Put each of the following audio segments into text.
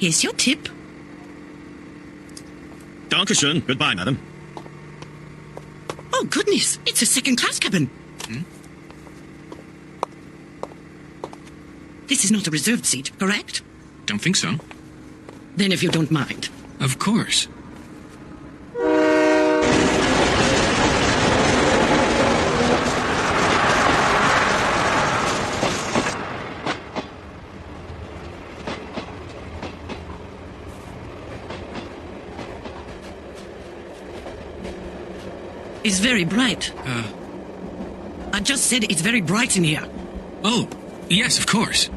Here's your tip. Dankeschön. Goodbye, madam. Oh, goodness. It's a second-class cabin. This is not a reserved seat, correct? Don't think so. Then if you don't mind. Of course. It's very bright. I just said it's very bright in here. Oh, yes, of course.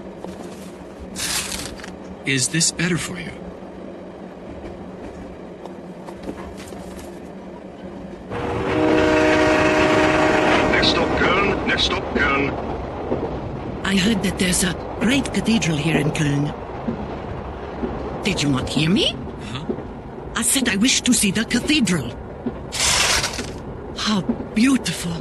Is this better for you? Next stop, Köln. Next stop, Köln. I heard that there's a great cathedral here in Köln. Did you not hear me? I said I wish to see the cathedral. How beautiful.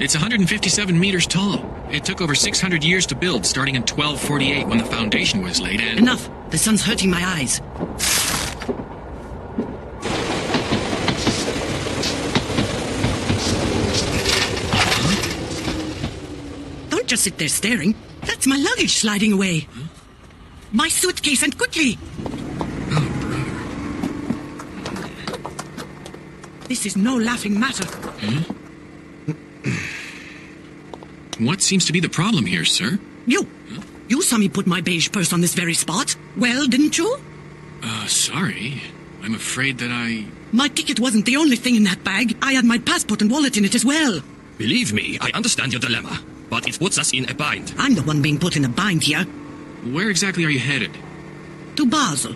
It's 157 meters tall. It took over 600 years to build, starting in 1248 when the foundation was laid, and... Enough. The sun's hurting my eyes. Don't just sit there staring. That's my luggage sliding away. My suitcase, and quickly. This is no laughing matter. What seems to be the problem here, sir? You saw me put my beige purse on this very spot. Well, didn't you? Sorry. I'm afraid that I... My ticket wasn't the only thing in that bag. I had my passport and wallet in it as well. Believe me, I understand your dilemma, but it puts us in a bind. I'm the one being put in a bind here. Where exactly are you headed? To Basel.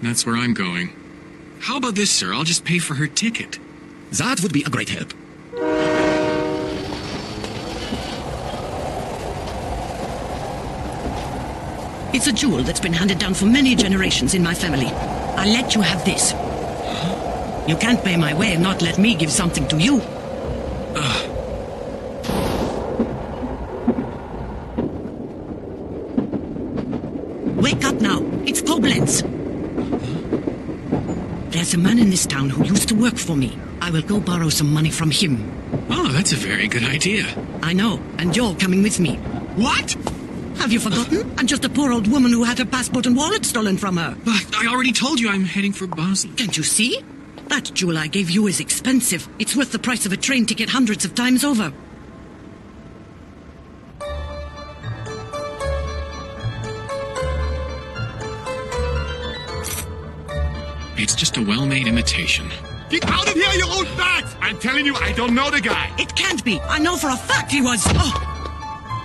That's where I'm going. How about this, sir? I'll just pay for her ticket. That would be a great help. It's a jewel that's been handed down for many generations in my family. I'll let you have this. You can't pay my way and not let me give something to you. Wake up now. It's Koblenz. There's a man in this town who used to work for me. I will go borrow some money from him. Oh, that's a very good idea. I know, and you're coming with me. What? Have you forgotten? I'm just a poor old woman who had her passport and wallet stolen from her. But I already told you I'm heading for Basel. Can't you see? That jewel I gave you is expensive. It's worth the price of a train ticket hundreds of times over. It's just a well-made imitation. Get out of here, you old bags! I'm telling you, I don't know the guy. It can't be. I know for a fact he was... Oh!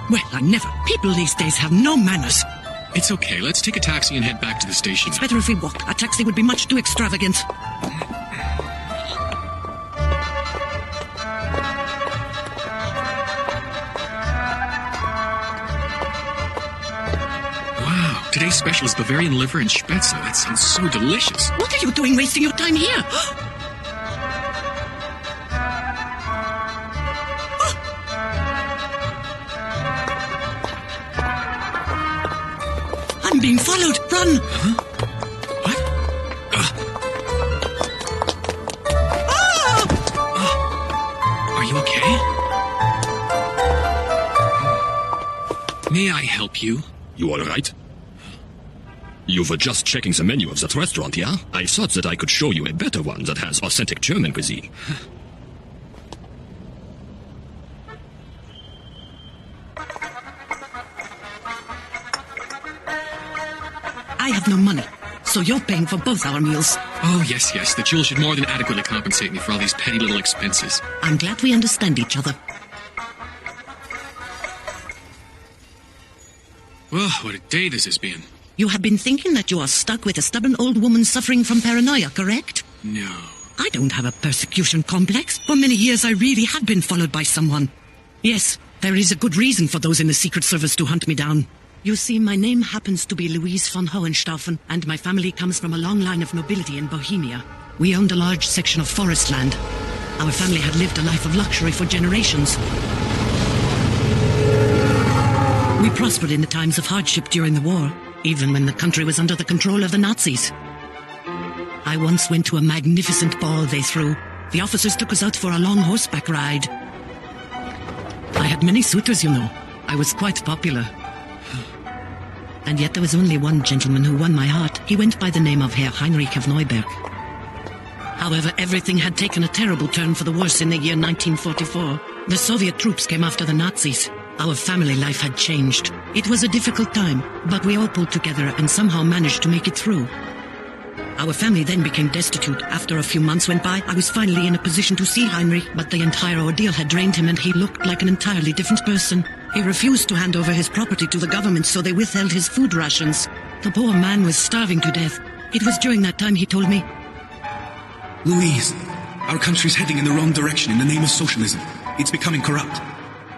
Well, I never. People these days have no manners. It's okay. Let's take a taxi and head back to the station. It's better if we walk. A taxi would be much too extravagant. Wow. Today's special is Bavarian liver and spätzle. That sounds so delicious. What are you doing wasting your time here? I'm being followed. Run! Huh? What? Are you okay? May I help you? You all right? You were just checking the menu of that restaurant, yeah? I thought that I could show you a better one that has authentic German cuisine. I have no money, so you're paying for both our meals. Oh, yes, yes. The jewel should more than adequately compensate me for all these petty little expenses. I'm glad we understand each other. Well, what a day this has been. You have been thinking that you are stuck with a stubborn old woman suffering from paranoia, correct? No. I don't have a persecution complex. For many years, I really have been followed by someone. Yes, there is a good reason for those in the Secret Service to hunt me down. You see, my name happens to be Louise von Hohenstaufen, and my family comes from a long line of nobility in Bohemia. We owned a large section of forest land. Our family had lived a life of luxury for generations. We We prospered in the times of hardship during the war, even when the country was under the control of the Nazis. I once went to a magnificent ball they threw. The officers took us out for a long horseback ride. I had many suitors, you know. I was quite popular. And yet there was only one gentleman who won my heart. He went by the name of Herr Heinrich of Neuberg. However, everything had taken a terrible turn for the worse in the year 1944. The Soviet troops came after the Nazis. Our family life had changed. It was a difficult time, but we all pulled together and somehow managed to make it through. Our family then became destitute. After a few months went by, I was finally in a position to see Heinrich, but the entire ordeal had drained him and he looked like an entirely different person. He refused to hand over his property to the government, so they withheld his food rations. The poor man was starving to death. It was during that time he told me, Louise, our country's heading in the wrong direction in the name of socialism. It's becoming corrupt.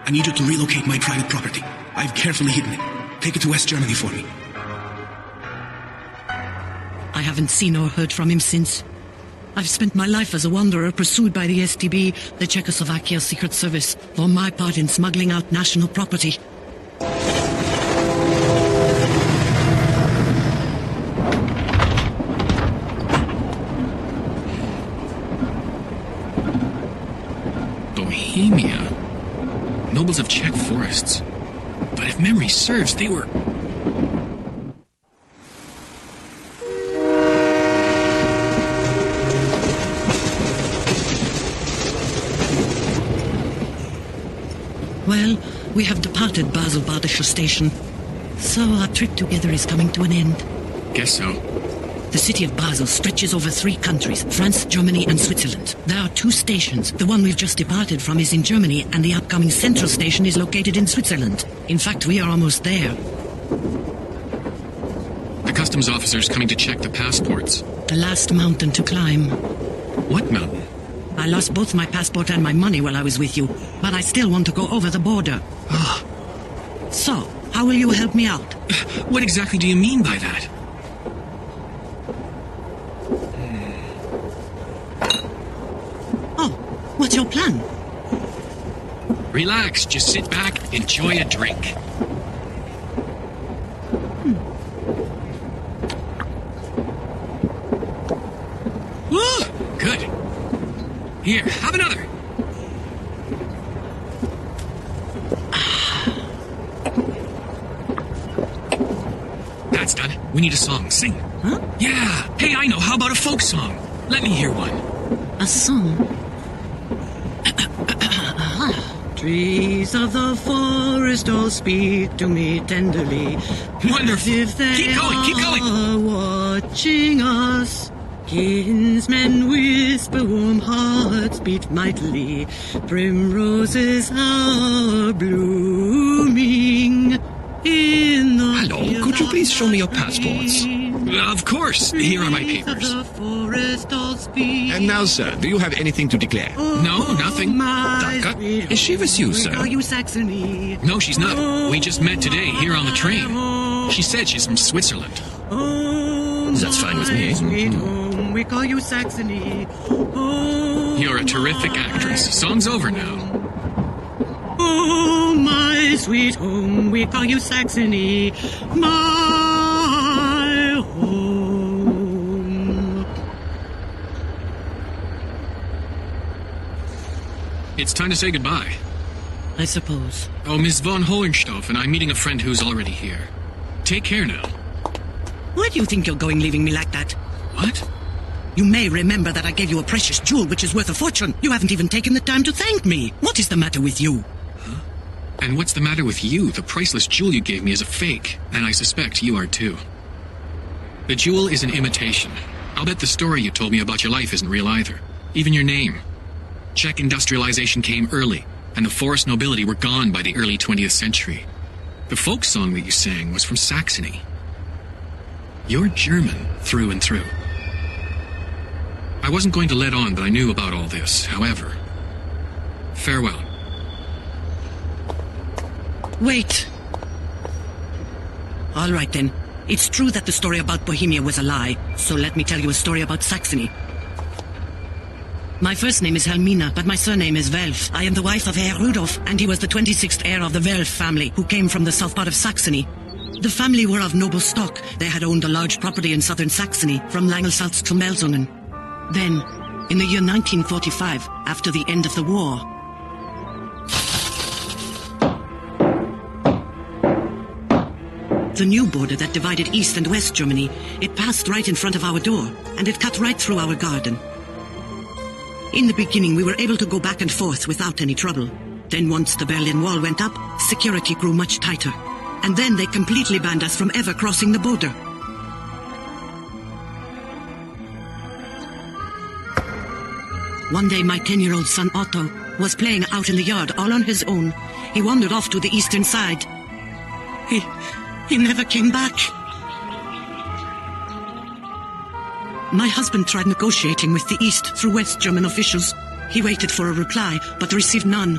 I need you to relocate my private property. I've carefully hidden it. Take it to West Germany for me. I haven't seen or heard from him since. I've spent my life as a wanderer, pursued by the STB, the Czechoslovakia Secret Service, for my part in smuggling out national property. Bohemia. Nobles of Czech forests. But if memory serves, they were... Well, we have departed Basel-Badischer Station, so our trip together is coming to an end. Guess so. The city of Basel stretches over 3 countries, France, Germany and Switzerland. There are 2 stations. The one we've just departed from is in Germany, and the upcoming central station is located in Switzerland. In fact, we are almost there. The customs officer's coming to check the passports. The last mountain to climb. What mountain? I lost both my passport and my money while I was with you, but I still want to go over the border. So, how will you help me out? What exactly do you mean by that? Oh, what's your plan? Relax, just sit back, enjoy a drink. Ooh, good. Here, have another. That's done. We need a song. Sing. Huh? Yeah. Hey, I know. How about a folk song? Let me hear one. A song? Trees of the forest all speak to me tenderly. Wonderful. If they Keep going, keep going. are watching us. Kinsmen whisper, warm hearts beat mightily. Primroses are blooming in the Hello, could you please show me your passports? Of course. Here are my papers. And now, sir, do you have anything to declare? No, nothing. Danke. Is she with you, sir? No, she's not. We just met today here on the train. She said she's from Switzerland. That's fine with me. Sweet home, we call you Saxony. You're a terrific actress. Song's over now. Oh, my sweet home, we call you Saxony. My home. It's time to say goodbye. I suppose. Oh, Miss von Hohenstoff and I'm meeting a friend who's already here. Take care now. Where do you think you're going, leaving me like that? What? You may remember that I gave you a precious jewel which is worth a fortune. You haven't even taken the time to thank me. What is the matter with you? Huh? And what's the matter with you? The priceless jewel you gave me is a fake, and I suspect you are too. The jewel is an imitation. I'll bet the story you told me about your life isn't real either. Even your name. Czech industrialization came early, and the forest nobility were gone by the early 20th century. The folk song that you sang was from Saxony. You're German through and through. I wasn't going to let on that I knew about all this, however. Farewell. Wait. All right, then. It's true that the story about Bohemia was a lie, so let me tell you a story about Saxony. My first name is Helmina, but my surname is Welf. I am the wife of Herr Rudolf, and he was the 26th heir of the Welf family, who came from the south part of Saxony. The family were of noble stock. They had owned a large property in southern Saxony, from Langelsalz to Melsungen. Then, in the year 1945, after the end of the war, the new border that divided East and West Germany, it passed right in front of our door, and it cut right through our garden. In the beginning, we were able to go back and forth without any trouble. Then once the Berlin Wall went up, security grew much tighter. And then they completely banned us from ever crossing the border. One day, my 10-year-old son Otto was playing out in the yard all on his own. He wandered off to the eastern side. He never came back. My husband tried negotiating with the East through West German officials. He waited for a reply, but received none.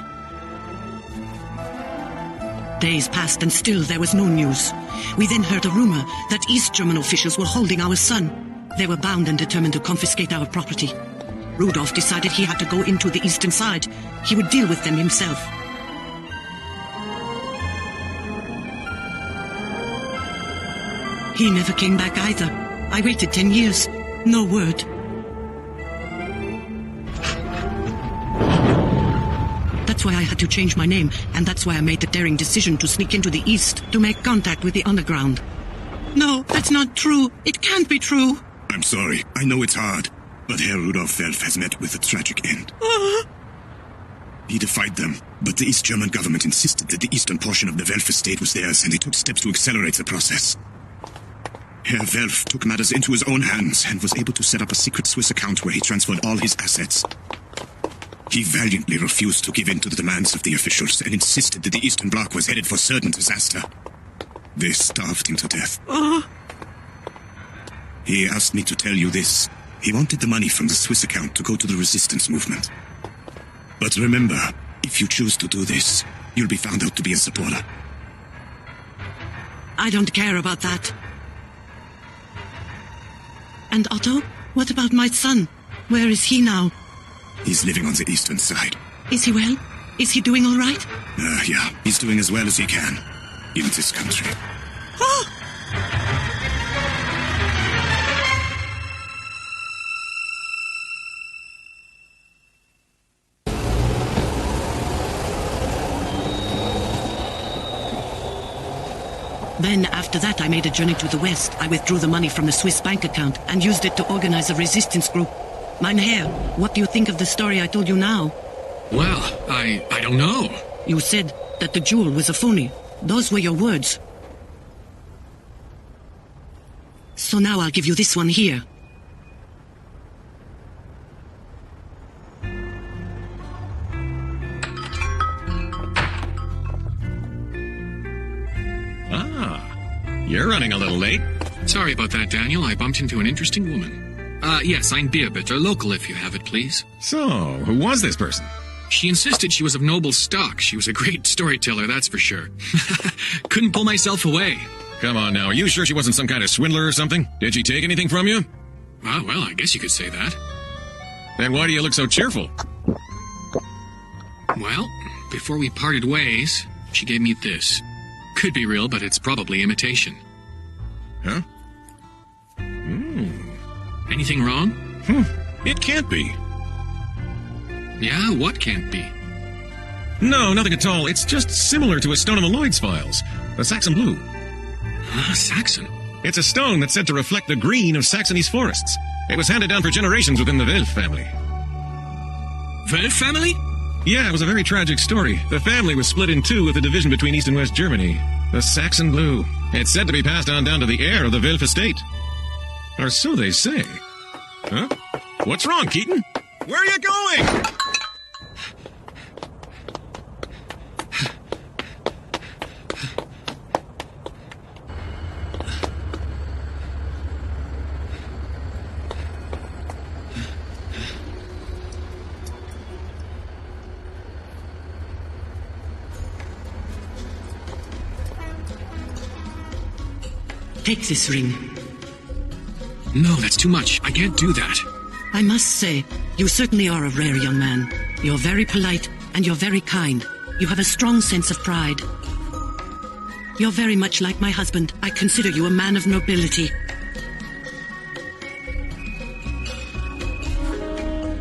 Days passed and still there was no news. We then heard a rumor that East German officials were holding our son. They were bound and determined to confiscate our property. Rudolf decided he had to go into the eastern side. He would deal with them himself. He never came back either. I waited 10 years. No word. That's why I had to change my name, and that's why I made the daring decision to sneak into the East, to make contact with the underground. No, that's not true. It can't be true. I'm sorry. I know it's hard. But Herr Rudolf Welf has met with a tragic end. He defied them, but the East German government insisted that the eastern portion of the Welf estate was theirs, and they took steps to accelerate the process. Herr Welf took matters into his own hands and was able to set up a secret Swiss account where he transferred all his assets. He valiantly refused to give in to the demands of the officials and insisted that the Eastern Bloc was headed for certain disaster. They starved him to death. He asked me to tell you this. He wanted the money from the Swiss account to go to the resistance movement. But remember, if you choose to do this, you'll be found out to be a supporter. I don't care about that. And Otto? What about my son? Where is he now? He's living on the eastern side. Is he well? Is he doing all right? Yeah, he's doing as well as he can in this country. Then, after that, I made a journey to the west. I withdrew the money from the Swiss bank account and used it to organize a resistance group. Mein Herr, what do you think of the story I told you now? Well, I don't know. You said that the jewel was a phony. Those were your words. So now I'll give you this one here. You're running a little late. Sorry about that, Daniel. I bumped into an interesting woman. Yes, I'm Beerbitter, local if you have it, please. So, who was this person? She insisted she was of noble stock. She was a great storyteller, that's for sure. Couldn't pull myself away. Come on now, are you sure she wasn't some kind of swindler or something? Did she take anything from you? Well, I guess you could say that. Then why do you look so cheerful? Well, before we parted ways, she gave me this. Could be real, but it's probably imitation. Huh? Anything wrong? It can't be. Yeah, what can't be? No, nothing at all. It's just similar to a stone in the Lloyd's files. The Saxon blue. Saxon? It's a stone that's said to reflect the green of Saxony's forests. It was handed down for generations within the Welf family. Welf family? Yeah, it was a very tragic story. The family was split in two with the division between East and West Germany. The Saxon blue. It's said to be passed on down to the heir of the Welf estate. Or so they say. Huh? What's wrong, Keaton? Where are you going? Take this ring. No, that's too much. I can't do that. I must say, you certainly are a rare young man. You're very polite, and you're very kind. You have a strong sense of pride. You're very much like my husband. I consider you a man of nobility.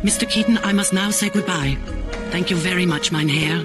Mr. Keaton, I must now say goodbye. Thank you very much, mein Herr.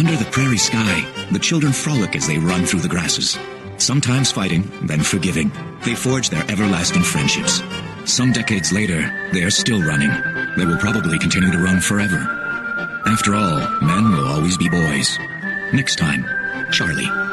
Under the prairie sky, the children frolic as they run through the grasses. Sometimes fighting, then forgiving. They forge their everlasting friendships. Some decades later, they are still running. They will probably continue to run forever. After all, men will always be boys. Next time, Charlie.